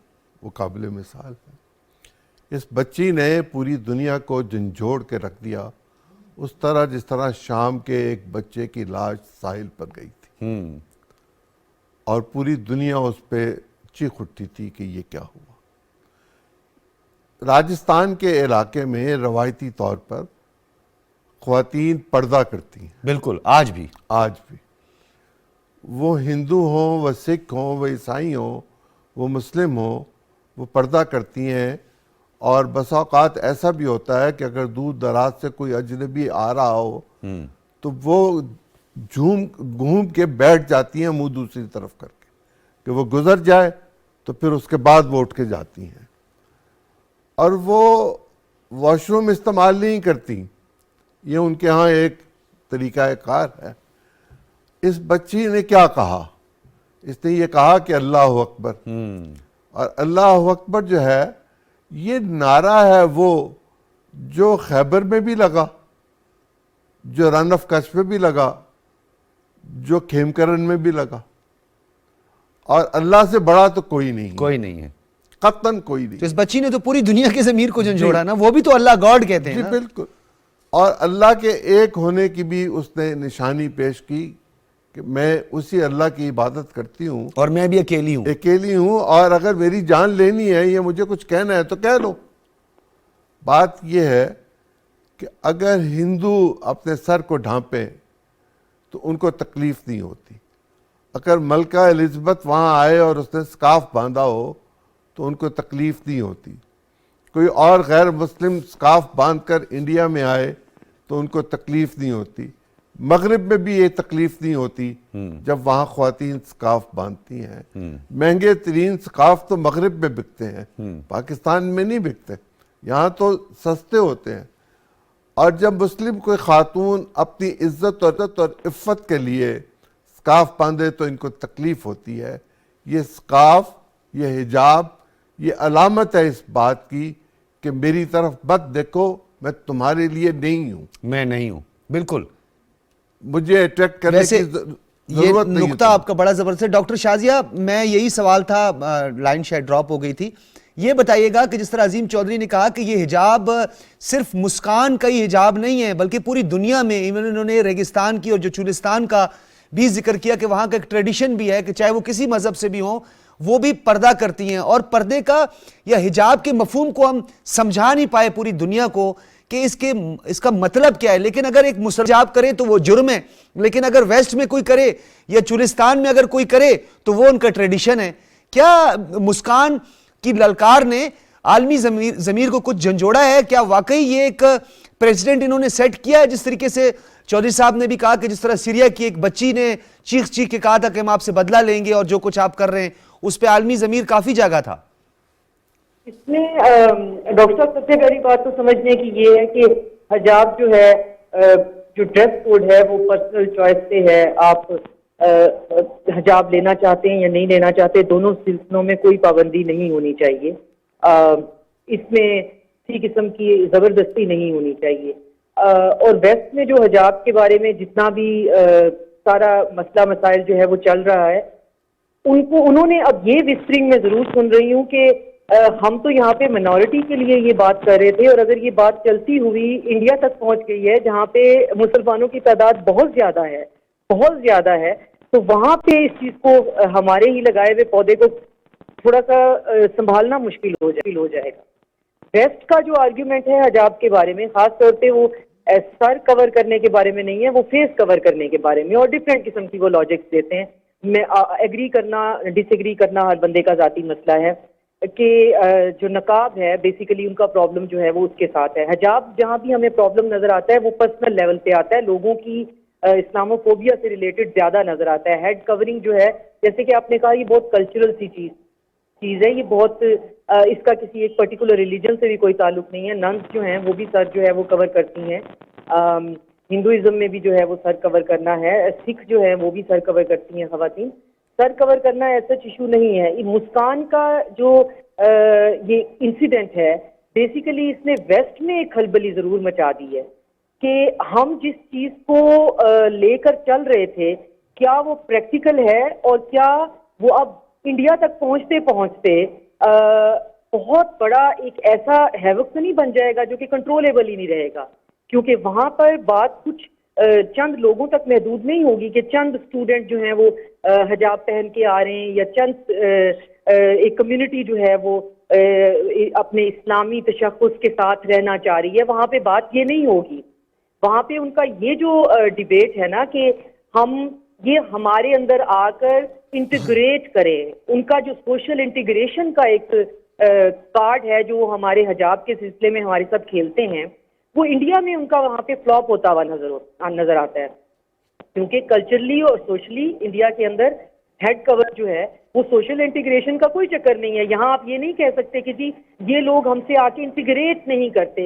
Speaker 6: वो काबिल मिसाल है। इस बच्ची ने पूरी दुनिया को झंझोड़ के रख दिया, उस तरह जिस तरह शाम के एक बच्चे की लाश साहिल पर गई थी और पूरी दुनिया उस पर चीख उठती थी कि ये क्या हुआ। राजस्थान के इलाके में रवायती तौर पर ख्वातीन पर्दा करती हैं,
Speaker 1: बिल्कुल, आज भी
Speaker 6: वो हिंदू हों, वह सिख हों, वह ईसाई हों, वो मुस्लिम हों, वो पर्दा करती हैं। और बस औक़ात ऐसा भी होता है कि अगर दूर दराज से कोई अजनबी आ रहा हो तो वो घूम के बैठ जाती हैं मुंह दूसरी तरफ करके कि वो गुजर जाए, तो फिर उसके बाद वो उठ के जाती हैं। और वो वॉशरूम इस्तेमाल नहीं करती, ये उनके यहाँ एक तरीका कार है। इस बच्ची ने क्या कहा? इसने ये कहा कि अल्लाह अकबर। और अल्लाह अकबर जो है, ये नारा है वो जो खैबर में भी लगा, जो रन ऑफ कच्छ में भी लगा, जो खेमकरन में भी लगा। और अल्लाह से बड़ा तो कोई नहीं है, कतन कोई नहीं।
Speaker 1: तो इस बच्ची ने तो पूरी दुनिया के ज़मीर को झंझोड़ा ना, वो भी तो अल्लाह गॉड कहते हैं
Speaker 6: जी
Speaker 1: ना?
Speaker 6: बिल्कुल। और अल्लाह के एक होने की भी उसने निशानी पेश की कि मैं उसी अल्लाह की इबादत करती हूँ
Speaker 1: और मैं भी अकेली हूँ
Speaker 6: और अगर मेरी जान लेनी है या मुझे कुछ कहना है तो कह लो। बात यह है कि अगर हिंदू अपने सर को ढांपे तो उनको तकलीफ नहीं होती। अगर मलका एलिज़ाबेथ वहाँ आए और उसने स्कार्फ बांधा हो तो उनको तकलीफ नहीं होती। कोई और गैर मुस्लिम स्कार्फ बांधकर इंडिया में आए तो उनको तकलीफ नहीं होती। मगरिब में भी ये तकलीफ नहीं होती जब वहाँ ख्वातीन स्कार्फ बांधती हैं। महंगे तरीन स्कार्फ तो मगरिब में बिकते हैं, पाकिस्तान में नहीं बिकते, यहाँ तो सस्ते होते हैं। और जब मुस्लिम कोई खातून अपनी इज्जत और इफ़्फ़त के लिए स्कार्फ बांधे तो इनको तकलीफ होती है। ये स्कार्फ, ये हिजाब, ये अलामत है इस बात की कि मेरी तरफ मत देखो, मैं तुम्हारे लिए नहीं हूँ,
Speaker 1: मैं नहीं हूँ। बिल्कुल,
Speaker 6: मुझे अट्रैक्ट करने की
Speaker 1: ये
Speaker 6: जरूरत नहीं है।
Speaker 1: नुक्ता आपका बड़ा जबरदस्त है। डॉक्टर शाजिया, मैं यही सवाल था, लाइन शायद ड्रॉप हो गई थी। ये बताइएगा कि जिस तरह अजीम चौधरी ने कहा कि ये हिजाब सिर्फ मुस्कान का ही हिजाब नहीं है, बल्कि पूरी दुनिया में, इवन इन्होंने रेगिस्तान की और जो चुलिस्तान का भी जिक्र किया कि वहाँ का एक ट्रेडिशन भी है कि चाहे वो किसी मजहब से भी हो, वो भी पर्दा करती हैं। और पर्दे का या हिजाब के मफहूम को हम समझा नहीं पाए पूरी दुनिया को कि इसका मतलब क्या है। लेकिन अगर एक मुसलमान हिजाब करे तो वो जुर्म है, लेकिन अगर वेस्ट में कोई करे या चुलिस्तान में अगर कोई करे तो वो उनका ट्रेडिशन है। क्या मुस्कान की ललकार ने आलमी ज़मीर को कुछ झंझोड़ा है? क्या वाकई ये एक प्रेसिडेंट इन्होंने सेट किया है? जिस तरीके से चौधरी साहब ने भी कहा कि जिस तरह सीरिया की एक बच्ची ने चीख चीख के कहा था कि हम आपसे बदला लेंगे और जो कुछ आप कर रहे हैं, उस पर आलमी ज़मीर काफी जागा था।
Speaker 5: इसमें डॉक्टर साहब सबसे पहली बात तो समझने की ये है कि हिजाब जो है, जो ड्रेस कोड है वो पर्सनल चॉइस से है। आप हिजाब लेना चाहते हैं या नहीं लेना चाहते, दोनों सिलसिलों में कोई पाबंदी नहीं होनी चाहिए। इसमें किसी किस्म की जबरदस्ती नहीं होनी चाहिए। और वेस्ट में जो हिजाब के बारे में जितना भी सारा मसला मसाइल जो है वो चल रहा है, उन्होंने अब ये विस्परिंग में जरूर सुन रही हूँ कि हम तो यहाँ पे मिनॉरिटी के लिए ये बात कर रहे थे, और अगर ये बात चलती हुई इंडिया तक पहुँच गई है जहाँ पे मुसलमानों की तादाद बहुत ज्यादा है, तो वहाँ पे इस चीज को, हमारे ही लगाए हुए पौधे को थोड़ा सा संभालना मुश्किल हो जाएगा। वेस्ट का जो आर्ग्यूमेंट है हिजाब के बारे में, खास तौर पे वो सर कवर करने के बारे में नहीं है, वो फेस कवर करने के बारे में, और डिफरेंट किस्म की वो लॉजिक्स देते हैं। मैं एग्री करना डिसएग्री करना हर बंदे का जाती मसला है कि जो नकाब है बेसिकली उनका प्रॉब्लम जो है वो उसके साथ है। हिजाब जहाँ भी हमें प्रॉब्लम नजर आता है वो पर्सनल लेवल पे आता है, लोगों की इस्लामोफोबिया से रिलेटेड ज्यादा नजर आता है। हेड कवरिंग जो है, जैसे कि आपने कहा, ये बहुत कल्चरल सी चीज है, ये बहुत इसका किसी एक पर्टिकुलर रिलीजन से भी कोई ताल्लुक नहीं है। नन्स जो हैं वो भी सर जो है वो कवर करती हैं। हिंदुइज्म में भी जो है वो सर कवर करना है, सिख जो है वो भी सर कवर करती हैं खवातीन। सर कवर करना ऐसा इशू नहीं है। ये मुस्कान का जो ये इंसिडेंट है, बेसिकली इसने वेस्ट में एक खलबली जरूर मचा दी है कि हम जिस चीज को लेकर चल रहे थे, क्या वो प्रैक्टिकल है और क्या वो अब इंडिया तक पहुंचते पहुंचते बहुत बड़ा एक ऐसा हैवक तो नहीं बन जाएगा जो कि कंट्रोलेबल ही नहीं रहेगा। क्योंकि वहां पर बात कुछ चंद लोगों तक महदूद नहीं होगी कि चंद स्टूडेंट जो हैं वो हिजाब पहन के आ रहे हैं, या चंद एक कम्युनिटी जो है वो अपने इस्लामी तशख्खुस के साथ रहना चाह रही है। वहां पे बात ये नहीं होगी। वहां पे उनका ये जो डिबेट है ना कि हम ये हमारे अंदर आकर इंटीग्रेट करें, उनका जो सोशल इंटीग्रेशन का एक कार्ड है जो हमारे हिजाब के सिलसिले में हमारे साथ खेलते हैं, वो इंडिया में उनका वहां पे फ्लॉप होता हुआ नजर आता है। क्योंकि कल्चरली और सोशली इंडिया के अंदर हेड कवर जो है वो सोशल इंटीग्रेशन का कोई चक्कर नहीं है। यहाँ आप ये नहीं कह सकते कि जी ये लोग हमसे आके इंटीग्रेट नहीं करते,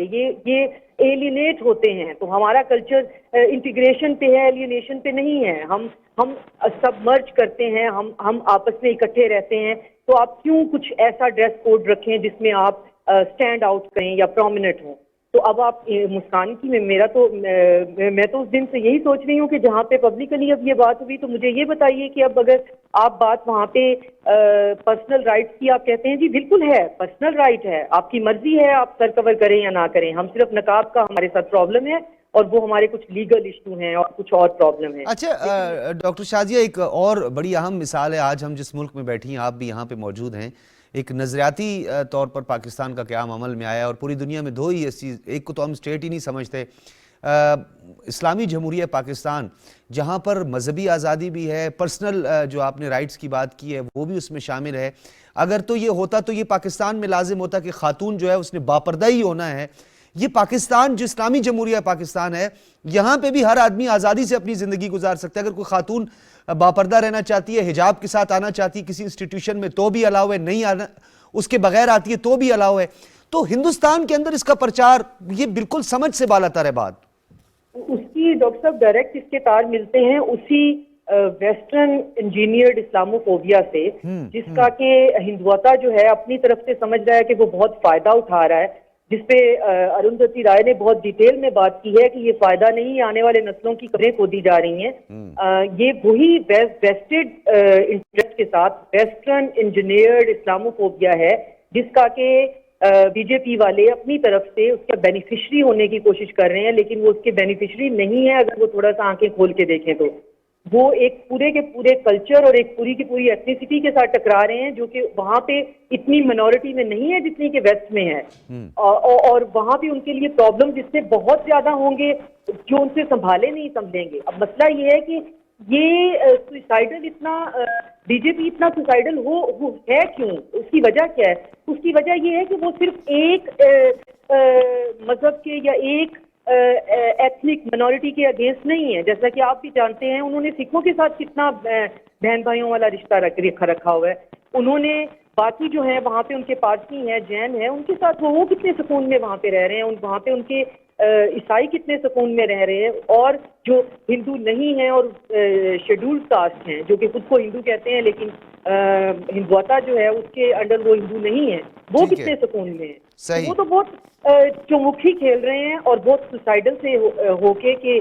Speaker 5: ये एलिनेट होते हैं। तो हमारा कल्चर इंटीग्रेशन पे है, एलिनेशन पे नहीं है। हम सब मर्ज करते हैं, हम आपस में इकट्ठे रहते हैं। तो आप क्यों कुछ ऐसा ड्रेस कोड रखें जिसमें आप स्टैंड आउट करें या प्रोमिनेंट हों। तो अब आप मुस्कान की मैं तो उस दिन से यही सोच रही हूँ कि जहाँ पे पब्लिकली अब ये बात हुई, तो मुझे ये बताइए कि अब अगर आप बात वहाँ पे पर्सनल राइट्स की आप कहते हैं, जी बिल्कुल है, पर्सनल राइट है, आपकी मर्जी है आप सर कवर करें या ना करें। हम सिर्फ नकाब का हमारे साथ प्रॉब्लम है और वो हमारे कुछ लीगल इशू हैं और कुछ और प्रॉब्लम है।
Speaker 1: अच्छा डॉक्टर शाजिया, एक और बड़ी अहम मिसाल है। आज हम जिस मुल्क में बैठी हैं, आप भी यहाँ पे मौजूद हैं, एक नज़रियाती तौर पर पाकिस्तान का क़याम अमल में आया और पूरी दुनिया में दो ही इस चीज़, एक को तो हम स्टेट ही नहीं समझते, इस्लामी जमहूरिया पाकिस्तान, जहाँ पर मजहबी आज़ादी भी है, पर्सनल जो आपने राइट्स की बात की है वो भी उसमें शामिल है। अगर तो ये होता तो ये पाकिस्तान में लाजिम होता कि खातून जो है उसने बापर्दा ही होना है। ये पाकिस्तान जो इस्लामी जमहूरिया पाकिस्तान है, यहाँ पे भी हर आदमी आज़ादी से अपनी ज़िंदगी गुजार सकता है। अगर कोई खातून बापर्दा रहना चाहती है, हिजाब के साथ आना चाहती है किसी इंस्टीट्यूशन में तो भी अलाउ है, नहीं आना उसके बगैर आती है तो भी अलाउ है। तो हिंदुस्तान के अंदर इसका प्रचार ये बिल्कुल समझ से बालातर है बात।
Speaker 5: उसकी डॉक्टर साहब डायरेक्ट इसके तार मिलते हैं उसी वेस्टर्न इंजीनियर्ड इस्लामोफोबिया से, जिसका कि हिंदुत्व जो है अपनी तरफ से समझ रहा है कि वो बहुत फायदा उठा रहा है, जिसपे अरुंधति राय ने बहुत डिटेल में बात की है कि ये फायदा नहीं, आने वाले नस्लों की कब्रें खोदी जा रही हैं। ये वही वेस्टेड इंटरेस्ट के साथ वेस्टर्न इंजीनियर्ड इस्लामोफोबिया है, जिसका कि बीजेपी वाले अपनी तरफ से उसका बेनिफिशरी होने की कोशिश कर रहे हैं, लेकिन वो उसके बेनिफिशरी नहीं है। अगर वो थोड़ा सा आंखें खोल के देखें तो वो एक पूरे के पूरे कल्चर और एक पूरी की पूरी एथनिसिटी के साथ टकरा रहे हैं, जो कि वहां पे इतनी मिनॉरिटी में नहीं है जितनी कि वेस्ट में है। और वहां पे उनके लिए प्रॉब्लम जिससे बहुत ज्यादा होंगे जो उनसे संभाले नहीं समझेंगे। अब मसला ये है कि ये सुसाइडल इतना बीजेपी इतना सुसाइडल हो है क्यों, उसकी वजह क्या है? उसकी वजह ये है कि वो सिर्फ एक मजहब के या एक एथनिक मिनॉरिटी के अगेंस्ट नहीं है। जैसा कि आप भी जानते हैं, उन्होंने सिखों के साथ कितना बहन भाइयों वाला रिश्ता रखा हुआ है। उन्होंने बाकी जो है वहाँ पे उनके पारसी हैं, जैन हैं, उनके साथ वो कितने सुकून में वहाँ पे रह रहे हैं, वहाँ पे उनके ईसाई कितने सुकून में रह रहे हैं। और जो हिंदू नहीं हैं और शेड्यूल्ड कास्ट हैं, जो कि खुद को हिंदू कहते हैं लेकिन हिंदुत्व जो है उसके अंडर वो हिंदू नहीं है, वो कितने सुकून में है। वो तो बहुत चौमुखी खेल रहे हैं और बहुत सुसाइडल से होके कि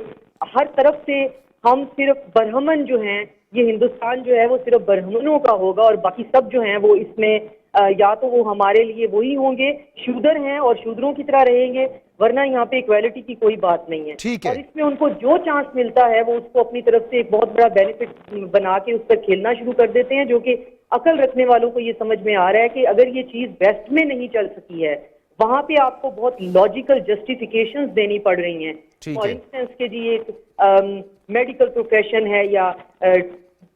Speaker 5: हर तरफ से हम सिर्फ बरहमन जो हैं, ये हिंदुस्तान जो है वो सिर्फ बरहमनों का होगा और बाकी सब जो हैं वो इसमें या तो वो हमारे लिए वही होंगे, शूदर हैं और शूदरों की तरह रहेंगे, वरना यहाँ पे इक्वालिटी की कोई बात नहीं है। और इसमें उनको जो चांस मिलता है वो उसको अपनी तरफ से एक बहुत बड़ा बेनिफिट बना के उस पर खेलना शुरू कर देते हैं, जो कि अकल रखने वालों को ये समझ में आ रहा है कि अगर ये चीज वेस्ट में नहीं चल सकी है, वहां पे आपको बहुत लॉजिकल जस्टिफिकेशंस देनी पड़ रही हैं। फॉर इंस्टेंस के जी एक मेडिकल प्रोफेशन है या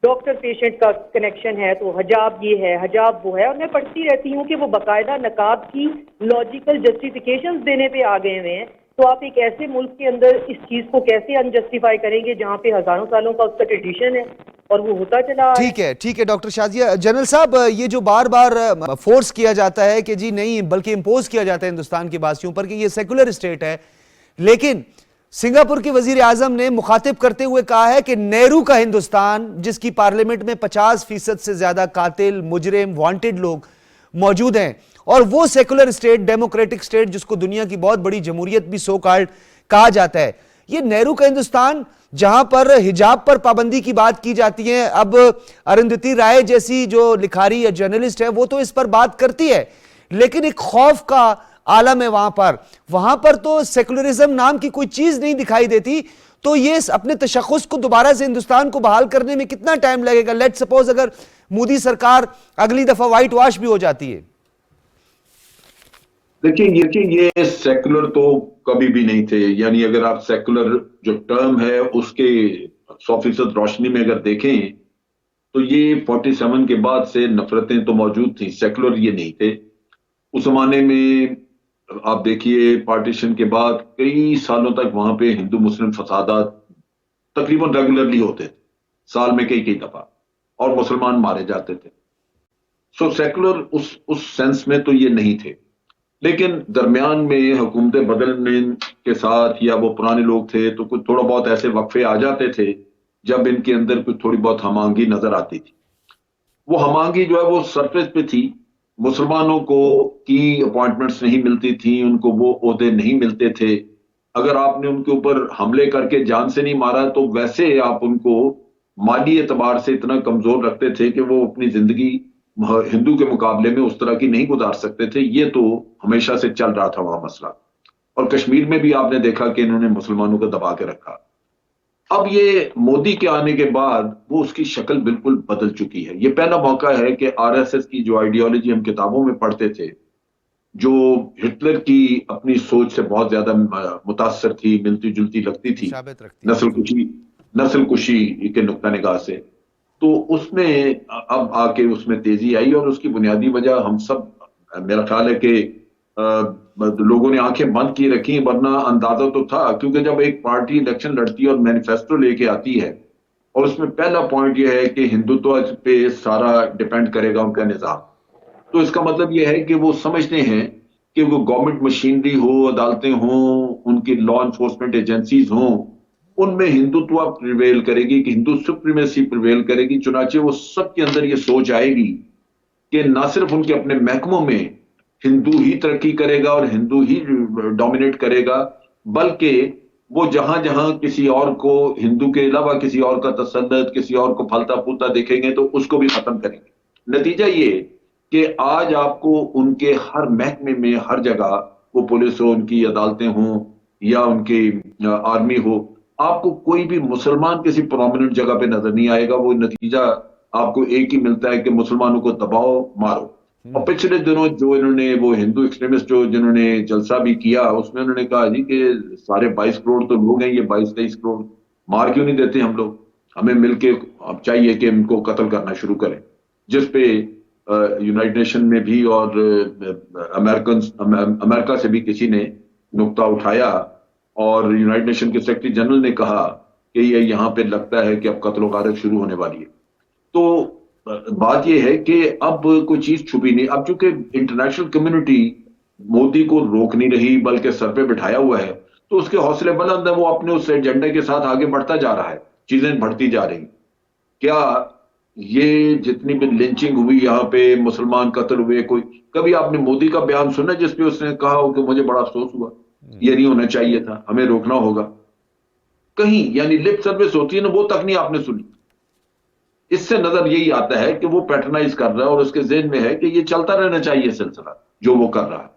Speaker 5: डॉक्टर पेशेंट का कनेक्शन है तो हिजाब ये है, हिजाब वो है, और मैं पढ़ती रहती हूँ कि वो बाकायदा नकाब की लॉजिकल जस्टिफिकेशंस देने पे आ गए हुए हैं। तो आप एक ऐसे मुल्क के अंदर इस चीज को कैसे अनजस्टिफाई करेंगे जहाँ पे हजारों सालों का उसका ट्रेडिशन है और वो होता चला। ठीक है डॉक्टर शाजिया। जनरल साहब, ये जो बार बार फोर्स किया जाता है कि जी नहीं, बल्कि इम्पोज किया जाता है हिंदुस्तान के वासियों पर कि ये सेकुलर स्टेट है, लेकिन
Speaker 1: सिंगापुर के वजीर आजम ने मुखातिब करते हुए कहा है कि नेहरू का हिंदुस्तान, जिसकी पार्लियामेंट में 50% से ज्यादा कातिल, मुजरिम, वांटेड लोग मौजूद हैं, और वो सेकुलर स्टेट, डेमोक्रेटिक स्टेट जिसको दुनिया की बहुत बड़ी जमहूरियत भी सो कॉल्ड कहा जाता है, ये नेहरू का हिंदुस्तान जहां पर हिजाब पर पाबंदी की बात की जाती है। अब अरुंधति राय जैसी जो लिखारी या जर्नलिस्ट है वो तो इस पर बात करती है, लेकिन एक खौफ का आलम है वहां पर तो सेकुलरिज्म नाम की कोई चीज नहीं दिखाई देती। तो ये अपने तशख्खुस को दोबारा से हिंदुस्तान को बहाल करने में कितना टाइम लगेगा? लेट्स सपोज अगर मोदी सरकार अगली दफा व्हाइट वॉश भी हो जाती है।
Speaker 4: देखिए ये सेकुलर तो कभी भी नहीं थे। यानी अगर आप सेकुलर जो टर्म है उसके 100% रोशनी में अगर देखें तो ये 47 के बाद से नफरतें तो मौजूद थी, सेकुलर ये नहीं थे। उस जमाने में आप देखिए पार्टीशन के बाद कई सालों तक वहां पे हिंदू मुस्लिम फसादात तकरीबन रेगुलरली होते थे, साल में कई दफा, और मुसलमान मारे जाते थे। सो सेकुलर उस सेंस में तो ये नहीं थे। लेकिन दरमियान में हुकूमतें बदलने के साथ या वो पुराने लोग थे तो कुछ थोड़ा बहुत ऐसे वक्फे आ जाते थे जब इनके अंदर कुछ थोड़ी बहुत हमांगी नजर आती थी। वो हमांगी जो है वो सरफेस पे थी। मुसलमानों को की अपॉइंटमेंट्स नहीं मिलती थी, उनको वो ओहदे नहीं मिलते थे। अगर आपने उनके ऊपर हमले करके जान से नहीं मारा तो वैसे आप उनको माली एतबार से इतना कमजोर रखते थे कि वो अपनी जिंदगी हिंदू के मुकाबले में उस तरह की नहीं गुजार सकते थे। ये तो हमेशा से चल रहा था वहां मसला। और कश्मीर में भी आपने देखा कि इन्होंने मुसलमानों को दबा के रखा। अब ये मोदी के आने के बाद वो उसकी शक्ल बिल्कुल बदल चुकी है। ये पहला मौका है कि आरएसएस की जो आइडियोलॉजी हम किताबों में पढ़ते थे, जो हिटलर की अपनी सोच से बहुत ज्यादा मुतासर थी, मिलती जुलती लगती थी, नस्ल कुशी के नुक्ता निगाह से, तो उसमें अब आके उसमें तेजी आई। और उसकी बुनियादी वजह हम सब, मेरा ख्याल है कि लोगों ने आंखें बंद की रखी, वरना अंदाजा तो था। क्योंकि जब एक पार्टी इलेक्शन लड़ती है और मैनिफेस्टो लेके आती है और उसमें पहला पॉइंट यह है कि हिंदुत्व पे सारा डिपेंड करेगा उनका निजाम, तो इसका मतलब यह है कि वो समझते हैं कि वो गवर्नमेंट मशीनरी हो, अदालतें हों, उनकी लॉ एनफोर्समेंट एजेंसीज हों, उनमें हिंदुत्व प्रिवेल करेगी, कि हिंदू सुप्रीमेसी प्रिवेल करेगी। चुनाचे वो सबके अंदर ये सोच आएगी कि ना सिर्फ उनके अपने महकमों में हिंदू ही तरक्की करेगा और हिंदू ही डोमिनेट करेगा, बल्कि वो जहां जहां किसी और को, हिंदू के अलावा किसी और का तसल्लुत, किसी और को फलता फूलता देखेंगे तो उसको भी खत्म करेंगे। नतीजा ये कि आज आपको उनके हर महकमे में, हर जगह, वो पुलिस हो, उनकी अदालतें हों या उनकी आर्मी हो, आपको कोई भी मुसलमान किसी प्रोमिनेंट जगह पे नजर नहीं आएगा। वो नतीजा आपको एक ही मिलता है कि मुसलमानों को दबाओ, मारो। और पिछले दिनों जो इन्होंने वो हिंदू एक्सट्रीमिस्ट जो जिन्होंने जलसा भी किया, उसमें उन्होंने कहा जी कि सारे 22 करोड़ तो लोग हैं, ये 22-23 करोड़ मार क्यों नहीं देते हम लोग? हमें मिलके अब चाहिए कि इनको कत्ल करना शुरू करें। जिस पे यूनाइटेड नेशन में भी और अमेरिका से भी किसी ने नुक्ता उठाया और यूनाइटेड नेशन के सेक्रेटरी जनरल ने कहा कि ये यहाँ पे लगता है कि अब कत्ल गारत शुरू होने वाली है। तो बात यह है कि अब कोई चीज छुपी नहीं। अब चूंकि इंटरनेशनल कम्युनिटी मोदी को रोक नहीं रही बल्कि सर पे बिठाया हुआ है, तो उसके हौसले बुलंद है, वो अपने उस एजेंडे के साथ आगे बढ़ता जा रहा है, चीजें बढ़ती जा रही। क्या ये जितनी भी लिंचिंग हुई यहाँ पे, मुसलमान कत्ल हुए, कोई कभी आपने मोदी का बयान सुना जिसपे उसने कहा हो कि मुझे बड़ा अफसोस हुआ, ये नहीं होना चाहिए था, हमें रोकना होगा? कहीं यानी लिप सर्विस होती है ना, वो तक नहीं आपने सुनी। इससे नजर यही आता है कि वो पैटर्नाइज कर रहा है और उसके ज़हन में है कि ये चलता रहना चाहिए सिलसिला जो वो कर रहा है।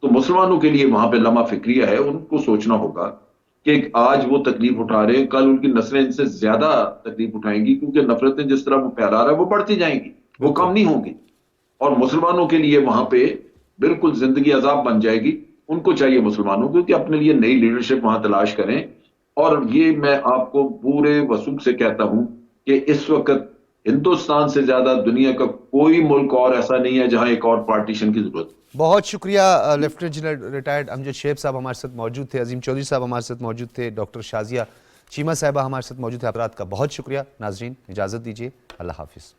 Speaker 4: तो मुसलमानों के लिए वहां पे लम्हा फिक्रिया है, उनको सोचना होगा कि आज वो तकलीफ उठा रहे हैं, कल उनकी नस्लें इनसे ज्यादा तकलीफ उठाएंगी, क्योंकि नफरतें जिस तरह वो फैला रहा है वो बढ़ती जाएंगी, वो कम नहीं होंगी। और मुसलमानों के लिए वहां पे बिल्कुल जिंदगी अजाब बन जाएगी। उनको चाहिए मुसलमानों को कि अपने लिए नई लीडरशिप वहां तलाश करें। और ये मैं आपको पूरे वसूख से कहता हूं कि इस वक्त हिंदुस्तान से ज्यादा दुनिया का कोई मुल्क और ऐसा नहीं है जहां एक और पार्टीशन की जरूरत है।
Speaker 1: बहुत शुक्रिया lieutenant general retired Amjad Sheikh साहब हमारे साथ मौजूद थे, अजीम चौधरी साहब हमारे साथ मौजूद थे, डॉक्टर शाजिया चीमा साहिबा हमारे साथ मौजूद थे। आपरात का बहुत शुक्रिया। नाजरीन इजाज़त दीजिए, अल्लाह हाफिज़।